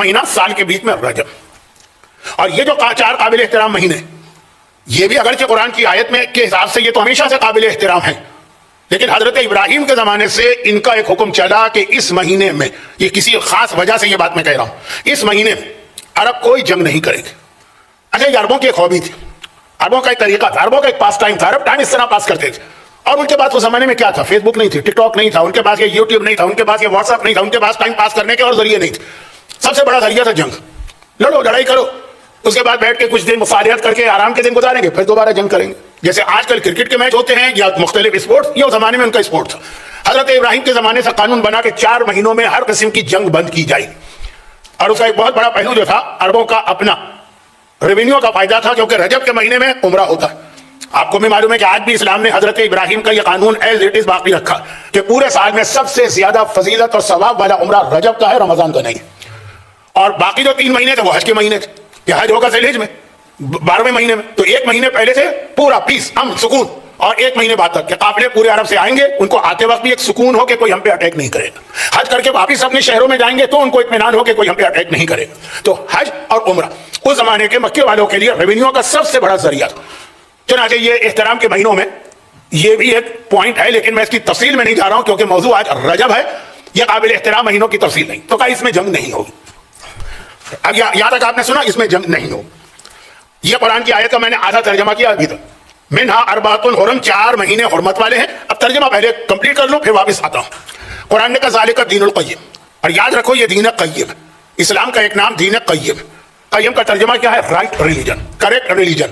مہینہ سال کے بیچ میں رجب. اور یہ جو 4 قابل احترام مہینے، یہ بھی اگرچہ قرآن کی آیت میں کے حساب سے یہ تو ہمیشہ سے قابل احترام ہیں، لیکن حضرت ابراہیم کے زمانے سے ان کا ایک حکم چلا کہ اس مہینے میں، یہ کسی خاص وجہ سے یہ بات میں کہہ رہا ہوں، اس مہینے میں عرب کوئی جنگ نہیں کرے گی. اچھا، یہ عربوں کی ایک ہابی تھی، عربوں کا ایک طریقہ تھا، عربوں کا ایک پاس ٹائم تھا. عرب ٹائم اس طرح پاس کرتے تھے. اور ان کے پاس اس زمانے میں کیا تھا؟ فیس بک نہیں تھی، ٹک ٹاک نہیں تھا، ان کے پاس یہ یوٹیوب نہیں تھا، ان کے پاس یہ واٹس ایپ نہیں تھا، ان کے پاس ٹائم پاس کرنے کے اور ذریعے نہیں تھے. سب سے بڑا ذریعہ تھا جنگ. لڑو، لڑائی کرو، اس کے بعد بیٹھ کے کچھ دن مصالحت کر کے آرام کے دن گزاریں گے، پھر دوبارہ جنگ کریں گے. جیسے آج کل کرکٹ کے میچ ہوتے ہیں یا مختلف اسپورٹس، یہ اس زمانے میں ان کا اسپورٹ تھا. حضرت ابراہیم کے زمانے سے قانون بنا کہ 4 مہینوں میں ہر قسم کی جنگ بند کی جائے. اور اس کا ایک بہت بڑا پہلو جو تھا، عربوں کا اپنا ریونیو کا فائدہ تھا، کیونکہ رجب کے مہینے میں عمرہ ہوتا ہے. آپ کو بھی معلوم ہے کہ آج بھی اسلام نے حضرت ابراہیم کا یہ قانون ایز اٹ از باقی رکھا کہ پورے سال میں سب سے زیادہ فضیلت اور ثواب والا عمرہ رجب کا ہے، رمضان کا نہیں. اور باقی جو 3 مہینے تھے وہ حج کے مہینے تھے. کہ حج ہوگا ذی الحجہ میں 12ویں مہینے میں، تو 1 مہینے پہلے سے پورا پیس، امن، سکون. اور 1 مہینے بعد تک کہ قافلے پورے عرب سے آئیں گے، ان کو آتے وقت بھی ایک سکون ہو کہ کوئی ہم پہ اٹیک نہیں کرے گا. حج کر کے واپس اپنے شہروں میں جائیں گے تو ان کو اطمینان ہو کہ کوئی ہم پہ اٹیک نہیں کرے گا. تو حج اور عمرہ اس زمانے کے مکے والوں کے لیے ریونیو کا سب سے بڑا ذریعہ تھا. چنانچہ یہ احترام کے مہینوں میں یہ بھی ایک پوائنٹ ہے، لیکن میں اس کی تفصیل میں نہیں جا رہا ہوں کیونکہ موضوع آج رجب ہے. یہ قابل احترام مہینوں کی تفصیل نہیں، تو کہا اس میں جنگ نہیں ہوگی. اب یہاں تک آپ نے سنا، اس میں جنگ نہیں ہوگی. یہ قرآن کی آیت کا میں نے آدھا ترجمہ کیا ابھی تک. منہا اربعۃ حرم، 4 مہینے حرمت والے ہیں. اب ترجمہ پہلے کمپلیٹ کر لوں پھر واپس آتا ہوں. قرآن نے کہا ذالک الدین القیم، اور یاد رکھو یہ دین قیم ہے. اسلام کا ایک نام دین قیم ہے. قیم کا ترجمہ کیا ہے؟ رائٹ ریلیجن، کریکٹ ریلیجن،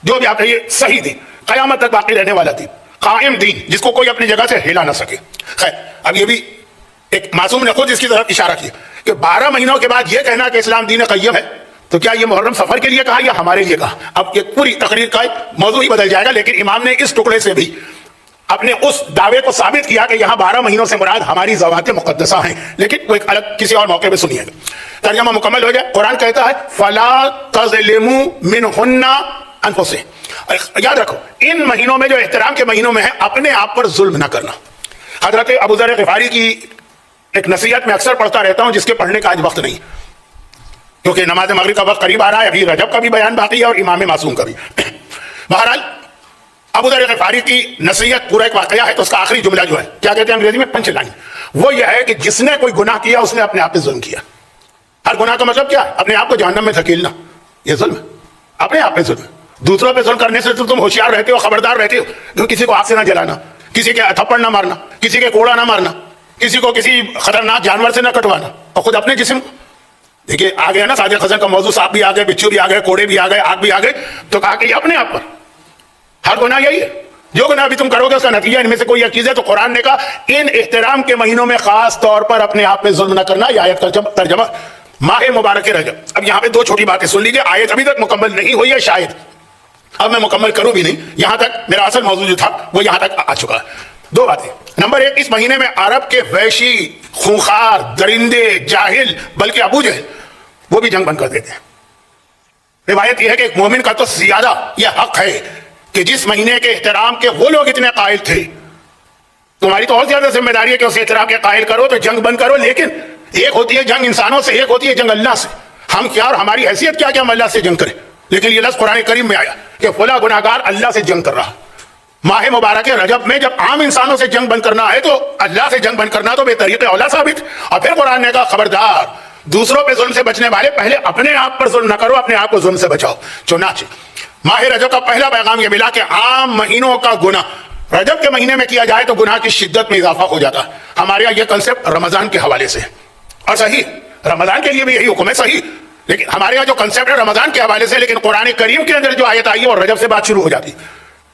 جو بھی آپ کہیے صحیح دین، قیامت تک باقی رہنے والا دین، قائم دین، جس کو کوئی اپنی جگہ سے ہلا نہ سکے. خیر، اب یہ بھی ایک معصوم نے خود اس کی طرف اشارہ کیا کہ 12 مہینوں کے بعد یہ کہنا کہ اسلام دین قیم ہے، تو کیا یہ محرم سفر کے لیے کہا یا ہمارے لیے کہا؟ اب یہ پوری تقریر کا موضوع ہی بدل جائے گا، لیکن امام نے اس ٹکڑے سے بھی اپنے اس دعوے کو ثابت کیا کہ یہاں 12 مہینوں سے مراد ہماری ذوات مقدسہ ہیں، لیکن وہ ایک الگ کسی اور موقع پہ سنیے گا. ترجمہ مکمل ہو جائے. قرآن کہتا ہے فَلَا تَظْلِمُوا مِنْهُنَّ أَنفُسَكُمْ. یاد رکھو ان مہینوں میں جو احترام کے مہینوں میں ہے، اپنے آپ پر ظلم نہ کرنا. حضرت ابو ذر غفاری کی ایک نصیحت میں اکثر پڑھتا رہتا ہوں، جس کے پڑھنے کا آج وقت نہیں کیونکہ نماز مغرب کا وقت قریب آ رہا ہے. ابھی رجب کا بھی بیان باقی ہے اور امام معصوم کا بھی. بہرحال ابو ذر غفاری کی نصیحت پورا ایک واقعہ ہے، تو اس کا آخری جملہ جو ہے کیا کہتے ہیں انگریزی میں؟ پنچ لائن. وہ یہ ہے کہ جس نے کوئی گناہ کیا اس نے اپنے آپ پہ ظلم کیا. ہر گناہ کا مطلب کیا ہے؟ اپنے آپ کو جہنم میں دھکیلنا. یہ ظلم ہے، اپنے آپ پہ ظلم ہے. دوسروں پہ ظلم کرنے سے تم ہوشیار رہتے ہو، خبردار رہتے ہو کہ کسی کو آگ سے نہ جلانا، کسی کے تھپڑ نہ مارنا، کسی کے کوڑا نہ مارنا، کسی کو کسی خطرناک جانور سے نہ کٹوانا، اور خود اپنے جسم. دیکھیے آ گیا نا ساجد خزن کا موضوع، سانپ بھی آ گئے، بچھو بھی آ گئے، کوڑے بھی آ گئے، آگ بھی آ گئے. تو کہا کہ یہ اپنے آپ پر ہر گناہ یہی ہے. جو گناہ بھی تم کرو گے اس کا نتیجہ ان میں سے کوئی ایک چیز ہے. تو قرآن نے کہا ان احترام کے مہینوں میں خاص طور پر اپنے آپ پہ ظلم نہ کرنا. یہ آیت کا ترجمہ ماہ مبارک رجب. اب یہاں پہ 2 چھوٹی باتیں سن لیجیے. آیت ابھی تک مکمل نہیں ہوئی ہے شاید، اب میں مکمل کروں بھی نہیں. یہاں تک میرا اصل موضوع جو تھا وہ یہاں تک آ چکا ہے. 2 باتیں. نمبر 1، اس مہینے میں عرب کے وحشی، خونخوار، درندے، جاہل، بلکہ ابو جہل وہ بھی جنگ بند کر دیتے ہیں. روایت یہ ہے کہ ایک مومن کا تو زیادہ یہ حق ہے کہ جس مہینے کے احترام کے وہ لوگ اتنے قائل تھے، تمہاری تو اور زیادہ ذمہ داری ہے کہ اس احترام کے قائل کرو، تو جنگ بند کرو. لیکن ایک ہوتی ہے جنگ انسانوں سے، ایک ہوتی ہے جنگ اللہ سے. ہم کیا اور ہماری حیثیت کیا کہ ہم اللہ سے جنگ کریں؟ لیکن یہ لفظ قرآن کریم میں آیا کہ فلاں گناہ گار اللہ سے جنگ کر رہا. ماہ مبارک رجب میں جب عام انسانوں سے جنگ بند کرنا ہے تو اللہ سے جنگ بند کرنا تو بے طریق اولا ثابت. اور پھر قرآن نے کہا خبردار، دوسروں پہ ظلم سے بچنے والے پہلے اپنے آپ پر ظلم نہ کرو، اپنے آپ کو ظلم سے بچاؤ. چنانچہ ماہ رجب کا پہلا پیغام یہ ملا کہ عام مہینوں کا گناہ رجب کے مہینے میں کیا جائے تو گناہ کی شدت میں اضافہ ہو جاتا ہے. ہمارے یہاں یہ کنسپٹ رمضان کے حوالے سے، اور صحیح رمضان کے لیے بھی یہی حکم ہے، صحیح. لیکن ہمارے یہاں جو کنسپٹ ہے رمضان کے حوالے سے، لیکن قرآن کریم کے اندر جو آیت آئی ہے اور رجب سے بات شروع ہو جاتی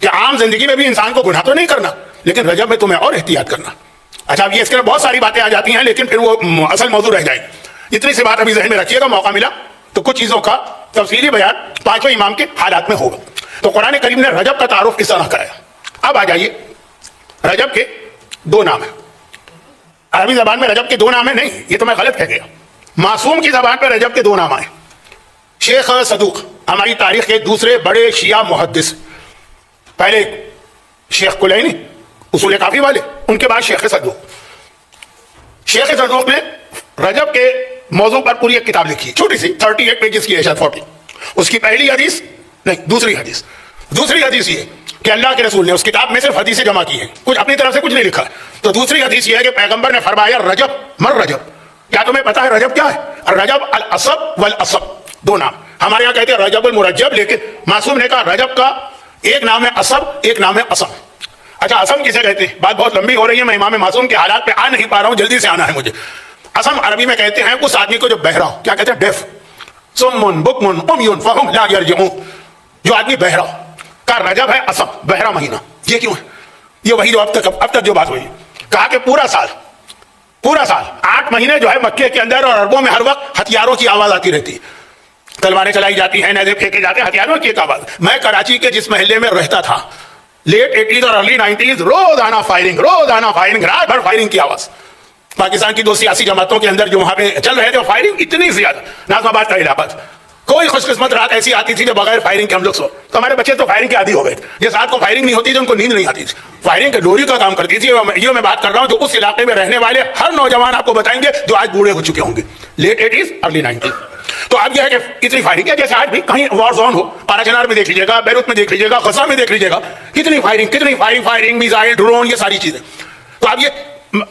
کہ عام زندگی میں بھی انسان کو گناہ تو نہیں کرنا، لیکن رجب میں تمہیں اور احتیاط کرنا. اچھا اب یہ اس کے بہت ساری باتیں آ جاتی ہیں، لیکن پھر وہ اصل موضوع رہ جائے. اتنی سی بات ابھی ذہن میں رکھیے گا، موقع ملا تو کچھ چیزوں کا تفصیلی بیان 5ویں امام کے حالات میں ہوگا. تو قرآن کریم نے رجب کا تعارف اس طرح کرایا. اب آ جائیے، رجب کے 2 نام ہیں. عربی زبان میں رجب کے 2 نام ہیں، نہیں یہ تو میں غلط کہہ گیا. معصوم کی زبان پہ رجب کے 2 نام آئے. شیخ صدوق ہماری تاریخ کے دوسرے بڑے شیعہ محدث، پہلے شیخ کلینی اصول کافی والے، ان کے بعد شیخ صدوق. شیخ صدوق نے رجب کے موضوع پر پوری ایک کتاب لکھی, چھوٹی سی 38 پیجز کی ہے شاید 40. اس کی پہلی حدیث نہیں, دوسری حدیث یہ کہ اللہ کے رسول نے اس کتاب میں صرف حدیثیں جمع کی ہیں, کچھ اپنی طرف سے کچھ نہیں لکھا. تو دوسری حدیث یہ ہے کہ پیغمبر نے فرمایا رجب مر رجب. کیا تمہیں پتا ہے رجب کیا ہے؟ رجب الاسب والاسب, دو نام. ہمارے یہاں کہتے ہیں رجب المرجب, لیکن معصوم نے کہا رجب کا ایک نام ہے اسب, ایک نام ہے اسم. اچھا اسم کسے کہتے ہیں؟ بات بہت لمبی ہو رہی ہے, میں امام معصوم کے حالات پہ آ نہیں پا رہا ہوں, جلدی سے آنا ہے مجھے. اسم عربی میں کہتے ہیں اس آدمی کو جو بہرا ہو, کیا کہتے ہیں؟ ڈیف. سمن بکمن عمیون فہم لا یرجعون, جو آدمی بہرا ہو. کا رجب ہے اسم, بہرا مہینہ. یہ کیوں ہے؟ یہ وہی جو اب تک جو بات ہوئی, کہا کہ پورا سال 8 مہینے جو ہے مکے کے اندر اور عربوں میں ہر وقت ہتھیاروں کی آواز آتی رہتی ہے, تلواریں چلائی جاتی ہیں, نیزے پھینکے جاتے ہیں, ہتھیاروں کی ایک آواز. میں کراچی کے جس محلے میں رہتا تھا لیٹ 80s اور ارلی 90s, روزانہ فائرنگ, رات بھر فائرنگ کی آواز. پاکستان کی 2 سیاسی جماعتوں کے اندر جو وہاں پہ چل رہے تھے, فائرنگ اتنی زیادہ. نازم آباد کا علاقہ تھا, کوئی خوش قسمت رات ایسی آتی تھی جو بغیر فائرنگ کے ہم لوگ سو. تو ہمارے بچے تو فائرنگ کے عادی ہو گئے تھے. جس رات کو فائرنگ نہیں ہوتی تھی ان کو نیند نہیں آتی تھی. فائرنگ کے ڈوری کا کام کرتی تھی. یہ میں بات کر رہا ہوں جو اس علاقے میں رہنے والے ہر نوجوان آپ کو بتائیں گے جو آج بوڑھے ہو چکے ہوں گے, لیٹ 80s ارلی 90s. تو اب یہ ہے کہ کتنی فائرنگ ہے, جیسے آج بھی کہیں وار زون ہو, پارا چنار میں دیکھ لیجیے گا, بیروت میں دیکھ لیجیے گا, غزہ میں دیکھ لیجیے گا, کتنی فائرنگ, میزائل, ڈرون, یہ ساری چیزیں. تو اب یہ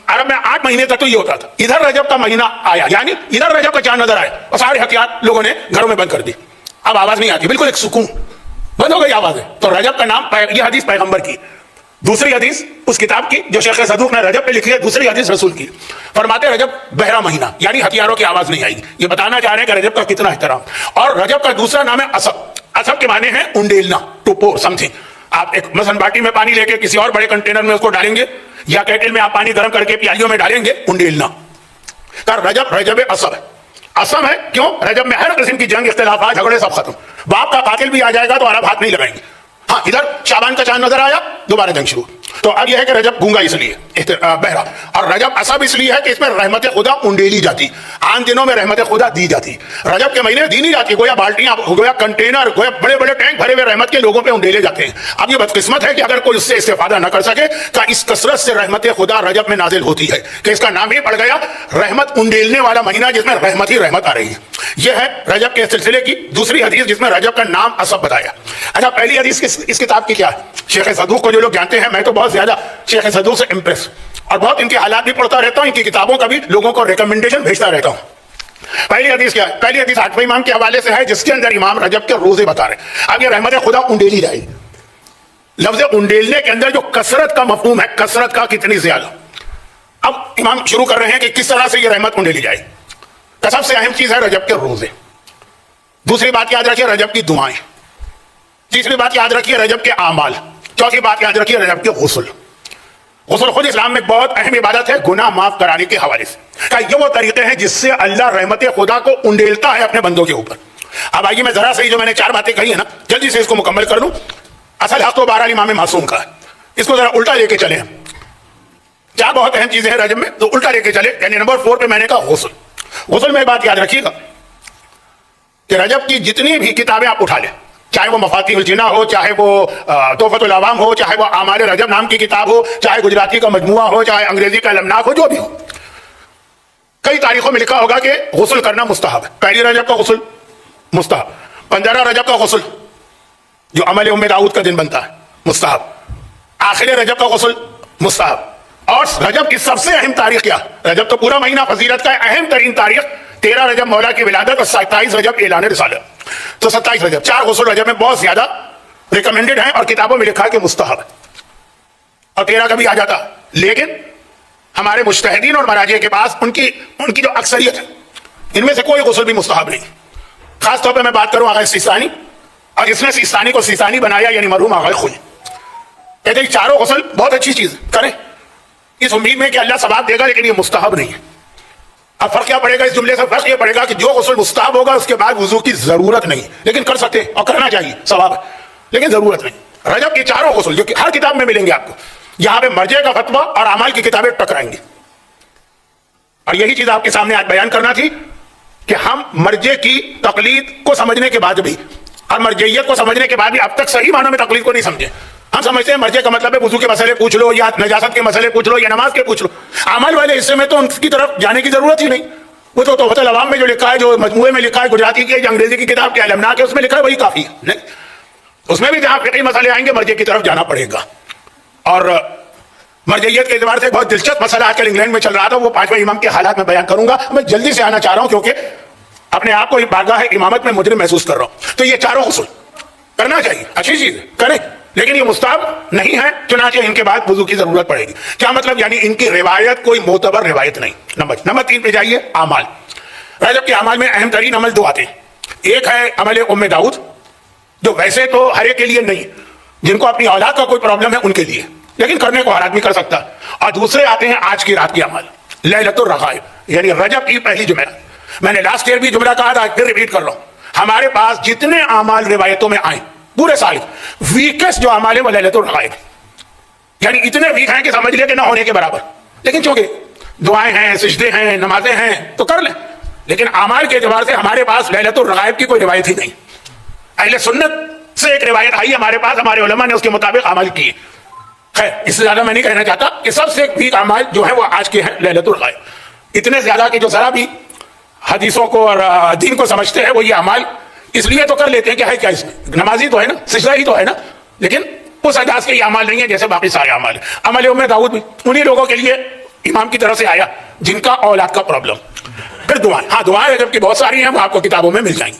عرب میں 8 مہینے تک تو یہ ہوتا تھا. ادھر رجب کا مہینہ آیا, یعنی ادھر رجب کا چاند نظر آیا اور سارے ہتھیار لوگوں نے گھروں میں بند کر دی. اب آواز نہیں آتی, بالکل ایک سکون, بند ہو گئی آوازیں. تو رجب کا نام, یہ حدیث پیغمبر کی. دوسری حدیث اس کتاب کی جو شیخ صدوق نے رجب پہ لکھی ہے, دوسری حدیث رسول کی. فرماتے رجب بہرا مہینہ, یعنی ہتھیاروں کی آواز نہیں آئی گی. یہ بتانا چاہ رہے ہیں کہ رجب کا کتنا احترام. اور رجب کا دوسرا نام ہے اسب. اسب کے معنی ہے انڈیلنا, ٹو پور سم تھنگ. آپ ایک مثلا باٹی میں پانی لے کے کسی اور بڑے کنٹینر میں اس کو ڈالیں گے, یا کیٹل میں آپ پانی گرم کر کے پیالیوں میں ڈالیں گے, انڈیلنا. رجب اسب ہے. اسم ہے کیوں؟ رجب میں ہر قسم کی جنگ, اختلافات, جھگڑے سب ختم. باپ کا قاتل بھی آ جائے گا تو عرب ہاتھ نہیں لگائیں گے. ہاں ادھر شعبان کا چاند نظر آیا, دوبارہ جنگ شروع. تو اب یہ ہے کہ رجب گونگا اس لیے, بہرا. اور رجب اسب اس لیے ہے کہ اس میں رحمت خدا انڈیلی جاتی. عام دنوں میں رحمت خدا دی جاتی, رجب کے مہینے دی نہیں جاتی. گویا بالٹیاں, گویا کنٹینر, گویا بڑے بڑے ٹینک بھرے ہوئے رحمت کے لوگوں پہ انڈیلے جاتے ہیں. اب یہ بدقسمت ہے کہ اگر کوئی اس سے استفادہ نہ کر سکے تو اس کثرت سے رحمت خدا رجب میں نازل ہوتی ہے کہ اس کا نام ہی پڑ گیا رحمت انڈیلنے والا مہینہ, جس میں رحمت ہی رحمت آ رہی ہے. یہ ہے رجب کے سلسلے کی دوسری حدیث جس میں رجب کا نام اسب بتایا. اچھا پہلی حدیث اس کتاب کی کیا ہے؟ شیخ صدوق کو جو لوگ جانتے ہیں, میں تو بہت زیادہ شیخ صدوق سے امپریس, اور بہت ان کے حالات بھی پڑھتا رہتا ہوں, ان کی کتابوں کا بھی لوگوں کو ریکمنڈیشن بھیجتا رہتا ہوں. پہلی حدیث کیا ہے؟ پہلی حدیث 8ویں امام کے حوالے سے ہے, جس کے اندر امام رجب کے روزے بتا رہے ہیں. اب یہ رحمت خدا انڈیلی جائے گی. لفظ انڈیلنے کے اندر جو کثرت کا مفہوم ہے, کثرت کا کتنی زیادہ. اب امام شروع کر رہے ہیں کہ کس طرح سے یہ رحمت انڈیلی جائے. تو سب سے اہم چیز ہے رجب کے روزے. دوسری بات یاد رکھیے رجب کی دعائیں. تیسری بات یاد رکھیے رجب کے اعمال. چوتھی بات یاد رکھیے رجب کے غسل. غسل خود اسلام میں بہت اہم عبادت ہے گناہ معاف کرانے کے حوالے سے. کہ یہ وہ طریقے ہیں جس سے اللہ رحمت خدا کو انڈیلتا ہے اپنے بندوں کے اوپر. اب آئیے میں ذرا سے جو میں نے 4 باتیں کہی ہیں نا, جلدی سے اس کو مکمل کر لوں. اصل حق تو بہرحال امام معصوم کا ہے, اس کو ذرا الٹا لے کے چلیں. 4 بہت اہم چیزیں ہیں رجب میں, تو الٹا لے کے چلے. یعنی نمبر 4 پہ میں نے کہا غسل. غسل میں بات یاد رکھیے گا کہ رجب کی جتنی بھی کتابیں آپ اٹھا لیں, چاہے وہ مفاتیح الجنہ ہو, چاہے وہ تحفۃ العوام ہو, چاہے وہ اعمال رجب نام کی کتاب ہو, چاہے گجراتی کا مجموعہ ہو, چاہے انگریزی کا المناک ہو, جو بھی ہو, کئی تاریخوں میں لکھا ہوگا کہ غسل کرنا مستحب ہے. پہلی رجب کا غسل مستحب, 15 رجب کا غسل جو عمل ام داؤد کا دن بنتا ہے مستحب, آخر رجب کا غسل مستحب. اور رجب کی سب سے اہم تاریخ کیا؟ رجب تو پورا مہینہ فضیلت کا ہے, اہم ترین تاریخ 13 رجب مولا کی ولادت اور 27 رجب اعلان رسالت. تو 27 رجب, 4 غسل رجب میں بہت زیادہ ریکمینڈڈ ہیں اور کتابوں میں لکھا ہے کہ مستحب ہے. اور 13 کا بھی آ جاتا, لیکن ہمارے مجتہدین اور مراجع کے پاس ان کی جو اکثریت ہے, ان میں سے کوئی غسل بھی مستحب نہیں. خاص طور پہ میں بات کروں آغا سیستانی, اور اس نے سیستانی کو سیستانی بنایا, یعنی مرحوم آغا خوئی. کہتے ہیں 4 غسل بہت اچھی چیز کریں, اس امید میں کہ اللہ ثواب دے گا, لیکن یہ مستحب نہیں ہے. اب فرق کیا پڑے گا اس جملے سے؟ فرق یہ پڑے گا کہ جو غسل مستحب ہوگا اس کے بعد وضو کی ضرورت نہیں, لیکن کر سکتے اور کرنا چاہیے, ثواب ہے, لیکن ضرورت نہیں. رجب کے 4 غسل جو کہ ہر کتاب میں ملیں گے آپ کو, یہاں پہ مرجع کا فتویٰ اور اعمال کی کتابیں ٹکرائیں گی. اور یہی چیز آپ کے سامنے آج بیان کرنا تھی کہ ہم مرجع کی تقلید کو سمجھنے کے بعد بھی اور مرجعیت کو سمجھنے کے بعد بھی اب تک صحیح معنوں میں تقلید کو نہیں سمجھے. ہم سمجھتے ہیں مرجع کا مطلب ہے وضو کے مسئلے پوچھ لو, یا نجاست کے مسئلے پوچھ لو, یا نماز کے پوچھ لو. عمل والے حصے میں تو ان کی طرف جانے کی ضرورت ہی نہیں, وہ تو تحفۃ العوام میں جو لکھا ہے، جو مجموعے میں لکھا ہے گجراتی کی یا انگریزی کی کتاب کے المناک ہے اس میں لکھا ہے وہی کافی ہے. نہیں، اس میں بھی جہاں فقہی مسئلے آئیں گے مرجع کی طرف جانا پڑے گا. اور مرجعیت کے اعتبار سے بہت دلچسپ مسئلہ آج کل انگلینڈ میں چل رہا تھا، وہ پانچویں امام کے حالات میں بیان کروں گا. میں جلدی سے آنا چاہ رہا ہوں کیونکہ اپنے آپ کو بارگاہ امامت میں مجرم محسوس کر رہا ہوں. تو یہ چاروں اصول کرنا چاہیے، اچھی چیز ہے، کریں، لیکن یہ مستحب نہیں ہے، چنانچہ ان کے بعد وضو کی ضرورت پڑے گی. کیا مطلب؟ یعنی ان کی روایت کوئی معتبر روایت نہیں. نمبر 3 پہ جائیے، اعمال. رجب کے اعمال میں اہم ترین عمل 2 آتے ہیں. ایک ہے عمل ام داؤد، جو ویسے تو ہر ایک کے لیے نہیں، جن کو اپنی اولاد کا کوئی پرابلم ہے ان کے لیے، لیکن کرنے کو ہر آدمی کر سکتا. اور دوسرے آتے ہیں آج کی رات کے عمل، لیلۃ الرغائب، یعنی رجب کی پہلی جمعہ. میں نے لاسٹ ایئر بھی جملہ کہا تھا، پھر ریپیٹ کر رہا ہوں. ہمارے پاس جتنے اعمال روایتوں میں آئے پورے سال، ویکسٹ جو اعمال ہے وہ لیلۃ الرغائب، یعنی اتنے ویک ہیں کہ سمجھ لیں کہ نہ ہونے کے برابر. لیکن چونکہ دعائیں ہیں، سجدے ہیں، نمازیں ہیں تو کر لیں. لیکن اعمال کے اعتبار سے ہمارے پاس لیلۃ الرغائب کی کوئی روایت ہی نہیں. اہل سنت سے ایک روایت آئی ہمارے پاس، ہمارے علماء نے اس کے مطابق عمل کیے. خیر، اس سے زیادہ میں نہیں کہنا چاہتا کہ سب سے ویک اعمال جو ہیں وہ آج کے ہیں لیلۃ الرغائب. اتنے زیادہ کہ جو ذرا بھی حدیثوں کو اور دین کو سمجھتے ہیں وہ یہ اعمال اس لیے تو کر لیتے ہیں کہ ہے کیا اس میں، نمازی تو ہے نا، سجدہ ہی تو ہے نا، لیکن اس انداز کے یہ اعمال نہیں ہے جیسے باقی سارے اعمال ہیں. عمل ام داؤد بھی انہی لوگوں کے لیے امام کی طرف سے آیا جن کا اولاد کا پرابلم. پھر دعائیں، ہاں دعائیں جبکہ بہت ساری ہیں، وہ آپ کو کتابوں میں مل جائیں گی.